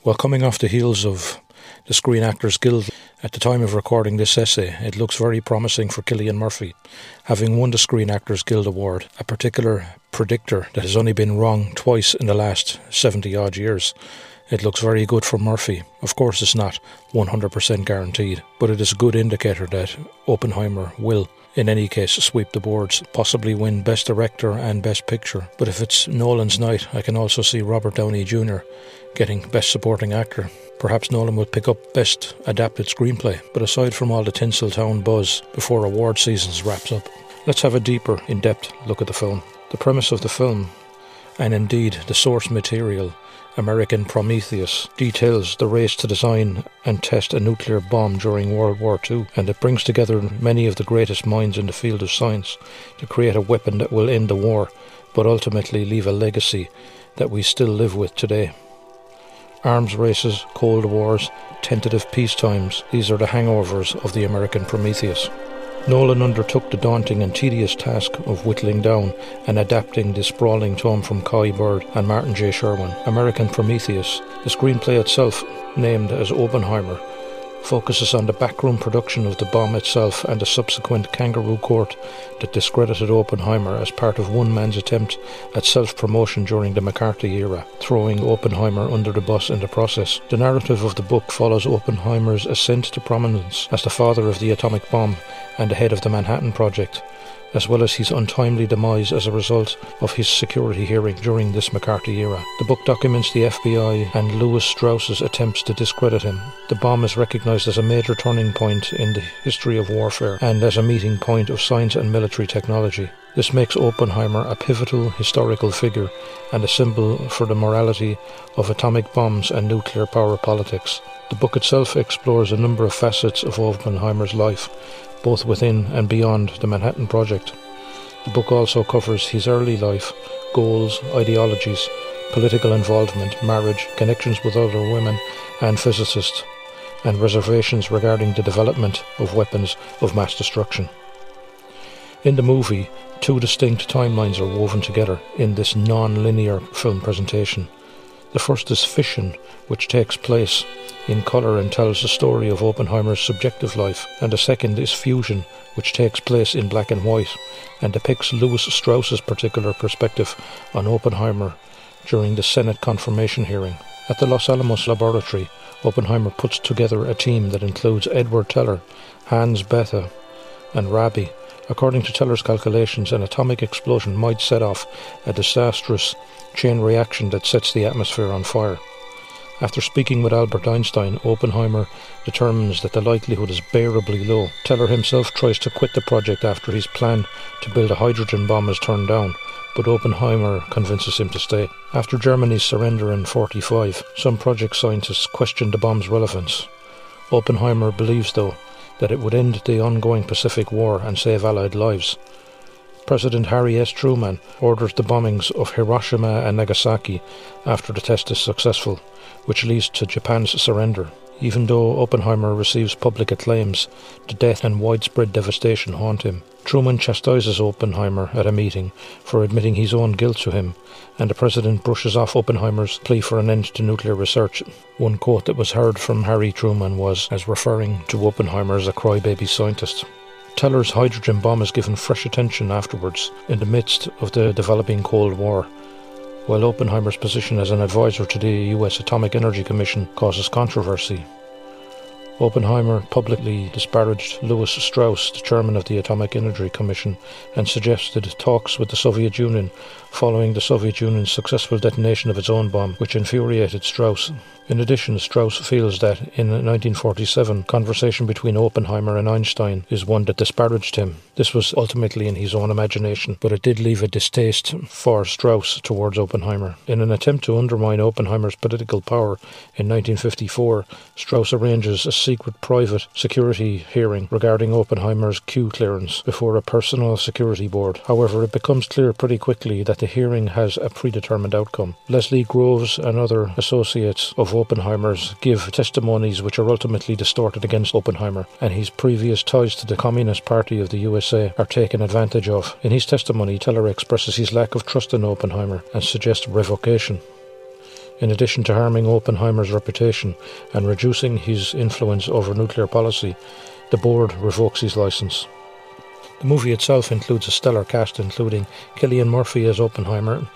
Well, coming off the heels of the Screen Actors Guild, at the time of recording this essay, it looks very promising for Cillian Murphy. Having won the Screen Actors Guild Award, a particular predictor that has only been wrong twice in the last 70-odd years, it looks very good for Murphy. Of course, it's not 100% guaranteed, but it is a good indicator that Oppenheimer will, in any case, sweep the boards, possibly win Best Director and Best Picture. But if it's Nolan's night, I can also see Robert Downey Jr. getting Best Supporting Actor. Perhaps Nolan will pick up Best Adapted Screenplay. But aside from all the Tinseltown buzz before award seasons wraps up, let's have a deeper, in-depth look at the film. The premise of the film, and indeed the source material, American Prometheus, details the race to design and test a nuclear bomb during World War II, and it brings together many of the greatest minds in the field of science to create a weapon that will end the war, but ultimately leave a legacy that we still live with today. Arms races, Cold Wars, tentative peace times, these are the hangovers of the American Prometheus. Nolan undertook the daunting and tedious task of whittling down and adapting the sprawling tome from Kai Bird and Martin J. Sherwin. American Prometheus, the screenplay itself, named as Oppenheimer, focuses on the backroom production of the bomb itself and the subsequent kangaroo court that discredited Oppenheimer as part of one man's attempt at self-promotion during the McCarthy era, throwing Oppenheimer under the bus in the process. The narrative of the book follows Oppenheimer's ascent to prominence as the father of the atomic bomb and the head of the Manhattan Project, as well as his untimely demise as a result of his security hearing during this McCarthy era. The book documents the FBI and Lewis Strauss's attempts to discredit him. The bomb is recognised as a major turning point in the history of warfare and as a meeting point of science and military technology. This makes Oppenheimer a pivotal historical figure and a symbol for the morality of atomic bombs and nuclear power politics. The book itself explores a number of facets of Oppenheimer's life, both within and beyond the Manhattan Project. The book also covers his early life, goals, ideologies, political involvement, marriage, connections with other women and physicists, and reservations regarding the development of weapons of mass destruction. In the movie, two distinct timelines are woven together in this non-linear film presentation. The first is Fission, which takes place in colour and tells the story of Oppenheimer's subjective life, and the second is Fusion, which takes place in black and white and depicts Lewis Strauss's particular perspective on Oppenheimer during the Senate confirmation hearing. At the Los Alamos laboratory, Oppenheimer puts together a team that includes Edward Teller, Hans Bethe and Rabi. According to Teller's calculations, an atomic explosion might set off a disastrous chain reaction that sets the atmosphere on fire. After speaking with Albert Einstein, Oppenheimer determines that the likelihood is bearably low. Teller himself tries to quit the project after his plan to build a hydrogen bomb is turned down, but Oppenheimer convinces him to stay. After Germany's surrender in 1945, some project scientists question the bomb's relevance. Oppenheimer believes, though, that it would end the ongoing Pacific War and save Allied lives. President Harry S. Truman orders the bombings of Hiroshima and Nagasaki after the test is successful, which leads to Japan's surrender. Even though Oppenheimer receives public acclaims, the death and widespread devastation haunt him. Truman chastises Oppenheimer at a meeting for admitting his own guilt to him, and the president brushes off Oppenheimer's plea for an end to nuclear research. One quote that was heard from Harry Truman was as referring to Oppenheimer as a crybaby scientist. Teller's hydrogen bomb is given fresh attention afterwards, in the midst of the developing Cold War, while Oppenheimer's position as an advisor to the US Atomic Energy Commission causes controversy. Oppenheimer publicly disparaged Lewis Strauss, the chairman of the Atomic Energy Commission, and suggested talks with the Soviet Union following the Soviet Union's successful detonation of its own bomb, which infuriated Strauss. In addition, Strauss feels that in 1947, conversation between Oppenheimer and Einstein is one that disparaged him. This was ultimately in his own imagination, but it did leave a distaste for Strauss towards Oppenheimer. In an attempt to undermine Oppenheimer's political power, in 1954, Strauss arranges a secret private security hearing regarding Oppenheimer's Q clearance before a personal security board. However, it becomes clear pretty quickly that the hearing has a predetermined outcome. Leslie Groves and other associates of Oppenheimer's give testimonies which are ultimately distorted against Oppenheimer, and his previous ties to the Communist Party of the USA are taken advantage of. In his testimony, Teller expresses his lack of trust in Oppenheimer and suggests revocation. In addition to harming Oppenheimer's reputation and reducing his influence over nuclear policy, the board revokes his licence. The movie itself includes a stellar cast including Cillian Murphy as Oppenheimer,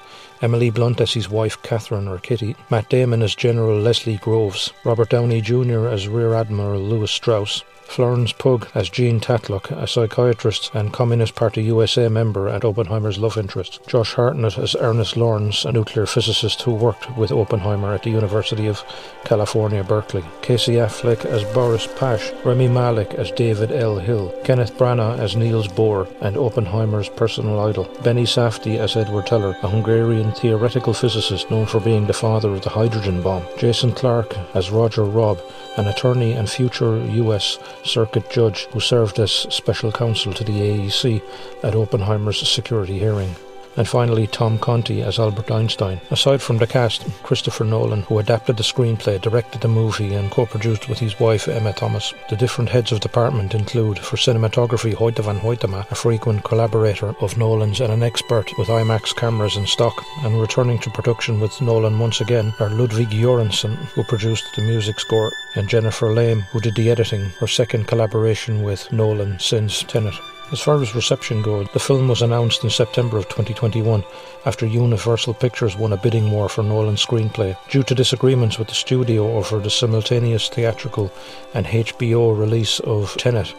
Emily Blunt as his wife Catherine or Kitty, Matt Damon as General Leslie Groves, Robert Downey Jr. as Rear Admiral Louis Strauss, Florence Pugh as Jean Tatlock, a psychiatrist and Communist Party USA member and Oppenheimer's love interest, Josh Hartnett as Ernest Lawrence, a nuclear physicist who worked with Oppenheimer at the University of California, Berkeley, Casey Affleck as Boris Pash, Rami Malek as David L. Hill, Kenneth Branagh as Niels Bohr and Oppenheimer's personal idol, Benny Safdie as Edward Teller, a Hungarian theoretical physicist known for being the father of the hydrogen bomb, Jason Clarke as Roger Robb, an attorney and future US circuit judge who served as special counsel to the AEC at Oppenheimer's security hearing. And finally, Tom Conti as Albert Einstein. Aside from the cast, Christopher Nolan, who adapted the screenplay, directed the movie and co-produced with his wife Emma Thomas. The different heads of department include, for cinematography, Hoyte van Hoytema, a frequent collaborator of Nolan's and an expert with IMAX cameras in stock, and returning to production with Nolan once again are Ludwig Göransson, who produced the music score, and Jennifer Lame, who did the editing, her second collaboration with Nolan since Tenet. As far as reception goes, the film was announced in September of 2021 after Universal Pictures won a bidding war for Nolan's screenplay due to disagreements with the studio over the simultaneous theatrical and HBO release of Tenet.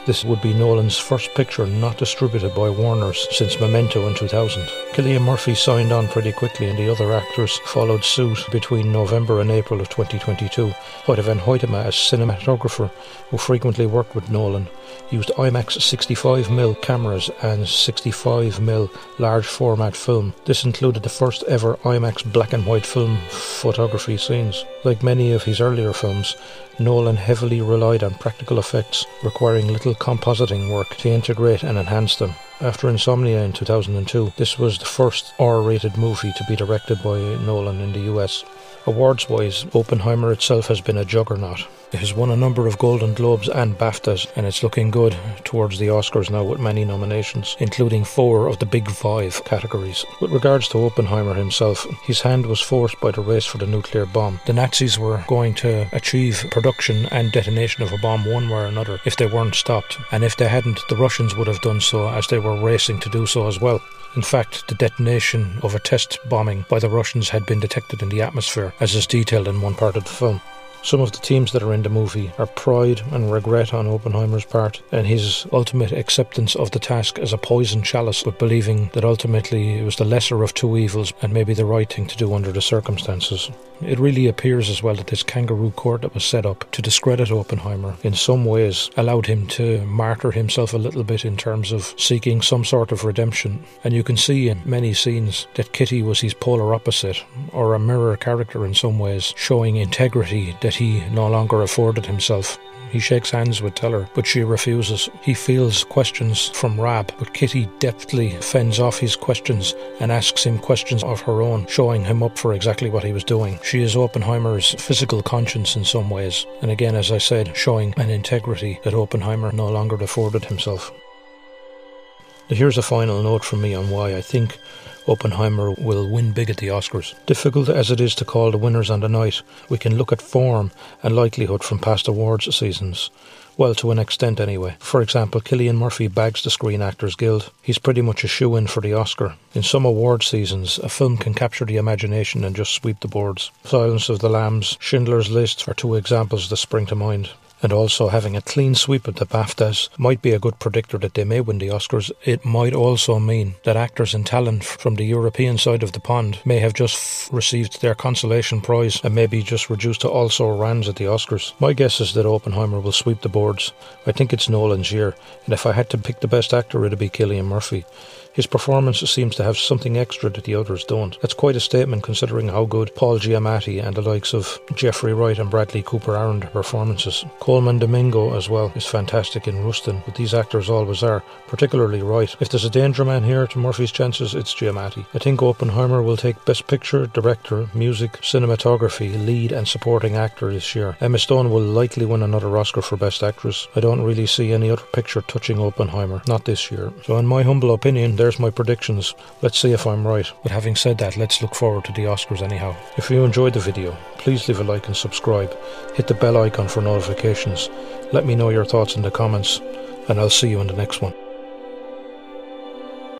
This would be Nolan's first picture not distributed by Warner's since Memento in 2000. Cillian Murphy signed on pretty quickly and the other actors followed suit between November and April of 2022. Hoyte van Hoytema, as cinematographer who frequently worked with Nolan, used IMAX 65mm cameras and 65mm large format film. This included the first ever IMAX black and white film photography scenes. Like many of his earlier films, Nolan heavily relied on practical effects, requiring little compositing work to integrate and enhance them. After Insomnia in 2002, this was the first R-rated movie to be directed by Nolan in the US. Awards-wise, Oppenheimer itself has been a juggernaut. It has won a number of Golden Globes and Baftas, and it's looking good towards the Oscars now with many nominations, including 4 of the Big 5 categories. With regards to Oppenheimer himself, his hand was forced by the race for the nuclear bomb. The Nazis were going to achieve production and detonation of a bomb one way or another if they weren't stopped, and if they hadn't, the Russians would have done so, as they were racing to do so as well. In fact, the detonation of a test bombing by the Russians had been detected in the atmosphere, as is detailed in one part of the film. Some of the themes that are in the movie are pride and regret on Oppenheimer's part, and his ultimate acceptance of the task as a poisoned chalice, but believing that ultimately it was the lesser of two evils and maybe the right thing to do under the circumstances. It really appears as well that this kangaroo court that was set up to discredit Oppenheimer in some ways allowed him to martyr himself a little bit in terms of seeking some sort of redemption. And you can see in many scenes that Kitty was his polar opposite, or a mirror character in some ways, showing integrity that he no longer afforded himself. He shakes hands with Teller, but she refuses. He fields questions from Rab, but Kitty deftly fends off his questions and asks him questions of her own, showing him up for exactly what he was doing. She is Oppenheimer's physical conscience in some ways, and again, as I said, showing an integrity that Oppenheimer no longer afforded himself. Here's a final note from me on why I think Oppenheimer will win big at the Oscars. Difficult as it is to call the winners on the night, we can look at form and likelihood from past awards seasons. Well, to an extent anyway. For example, Cillian Murphy bags the Screen Actors Guild. He's pretty much a shoo-in for the Oscar. In some award seasons, a film can capture the imagination and just sweep the boards. Silence of the Lambs, Schindler's List are 2 examples that spring to mind. And also having a clean sweep of the Baftas might be a good predictor that they may win the Oscars. It might also mean that actors and talent from the European side of the pond may have just received their consolation prize and maybe just reduced to also rans at the Oscars. My guess is that Oppenheimer will sweep the boards. I think it's Nolan's year, and if I had to pick the best actor, it'd be Cillian Murphy. His performance seems to have something extra that the others don't. That's quite a statement considering how good Paul Giamatti and the likes of Jeffrey Wright and Bradley Cooper are in their performances. Coleman Domingo as well is fantastic in Rustin, but these actors always are, particularly Wright. If there's a danger man here to Murphy's chances, it's Giamatti. I think Oppenheimer will take Best Picture, Director, Music, Cinematography, Lead and Supporting Actor this year. Emma Stone will likely win another Oscar for Best Actress. I don't really see any other picture touching Oppenheimer, not this year. So in my humble opinion, there's my predictions. Let's see if I'm right. But having said that, let's look forward to the Oscars anyhow. If you enjoyed the video, please leave a like and subscribe. Hit the bell icon for notifications. Let me know your thoughts in the comments, and I'll see you in the next one.